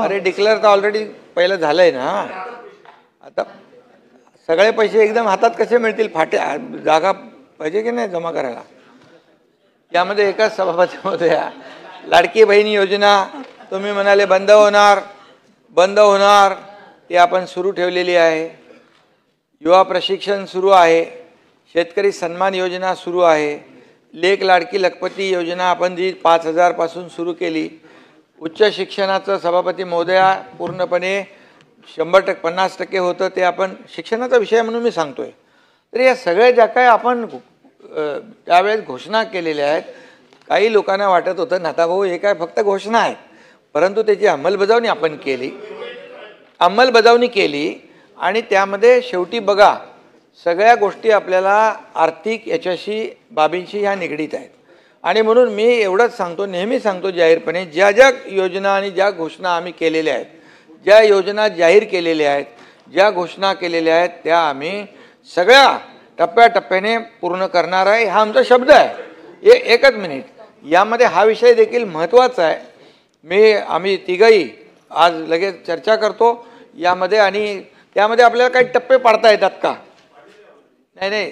अरे डिक्लेअर तर ऑलरेडी पहिलं झालंय ना. आता सगळे पैसे एकदम हातात कसे मिळतील? जागा पाहिजे की नाही जमा करायला. यामध्ये एकाच सभापती महोदया, लाडकी बहीण योजना तुम्ही म्हणाले बंद होणार ती आपण सुरू ठेवलेली आहे. युवा प्रशिक्षण सुरू आहे. शेतकरी सन्मान योजना सुरू आहे. लेक लाडकी लखपती योजना आपण जी 5,000 पासून सुरू केली. उच्च शिक्षणाचं सभापती महोदया पूर्णपणे 100% 50% होतं ते आपण शिक्षणाचा विषय म्हणून मी सांगतोय. तर या सगळ्या ज्या काय आपण त्यावेळेस घोषणा केलेल्या आहेत, काही लोकांना वाटत होतं नाता भाऊ हे काय फक्त घोषणा आहेत, परंतु त्याची अंमलबजावणी केली आणि त्यामध्ये शेवटी बघा सगळ्या गोष्टी आपल्याला आर्थिक याच्याशी बाबींशी ह्या निगडीत आहेत. आणि म्हणून मी एवढंच सांगतो, नेहमी सांगतो जाहीरपणे, ज्या ज्या योजना आणि ज्या घोषणा आम्ही केलेल्या आहेत, ज्या योजना जाहीर केलेल्या आहेत, ज्या घोषणा केलेल्या आहेत, त्या आम्ही सगळ्या टप्प्याटप्प्याने पूर्ण करणार आहे. हा आमचा शब्द आहे. एकच मिनिट, यामध्ये हा विषय देखील महत्त्वाचा आहे. आम्ही तिघही आज लगेच चर्चा करतो यामध्ये. आणि त्यामध्ये आपल्याला काही टप्पे पाडता येतात का? नाही,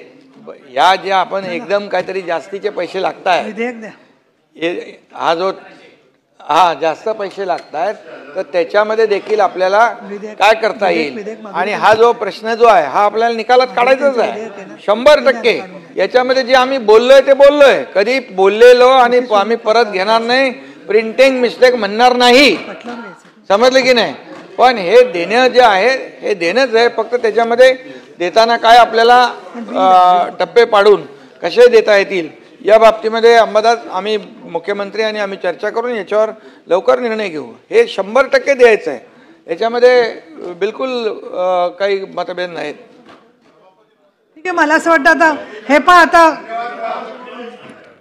या ज्या आपण एकदम काहीतरी जास्तीचे पैसे लागत आहेत, जास्त पैसे लागत आहेत, तर त्याच्यामध्ये देखील आपल्याला काय करता येईल. आणि हा जो प्रश्न जो आहे हा आपल्याला निकालात काढायचाच आहे 100%. याच्यामध्ये जे आम्ही बोललोय ते बोललोय, कधी बोललेलो आणि आम्ही परत घेणार नाही, प्रिंटिंग मिस्टेक म्हणणार नाही, समजलं की नाही. पण हे देणं जे आहे हे देणंच आहे. फक्त त्याच्यामध्ये देताना काय आपल्याला टप्पे पाडून कसे देता येतील या बाबतीमध्ये अंबादास आम्ही मुख्यमंत्री आणि आम्ही चर्चा करून याच्यावर लवकर निर्णय घेऊ. हे 100% द्यायचं आहे, याच्यामध्ये बिलकुल काही मतभेद नाहीत. ठीक आहे. मला असं वाटतं आता हे पहा, आता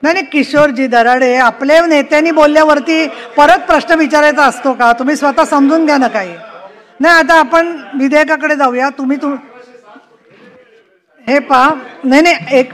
नाही किशोरजी दराडे, आपल्या नेत्यांनी बोलल्यावरती परत प्रश्न विचारायचा असतो का? तुम्ही स्वतः समजून घ्या ना काही. नाही, आता आपण विधेयकाकडे जाऊया. तुम्ही हे पहा, नाही एक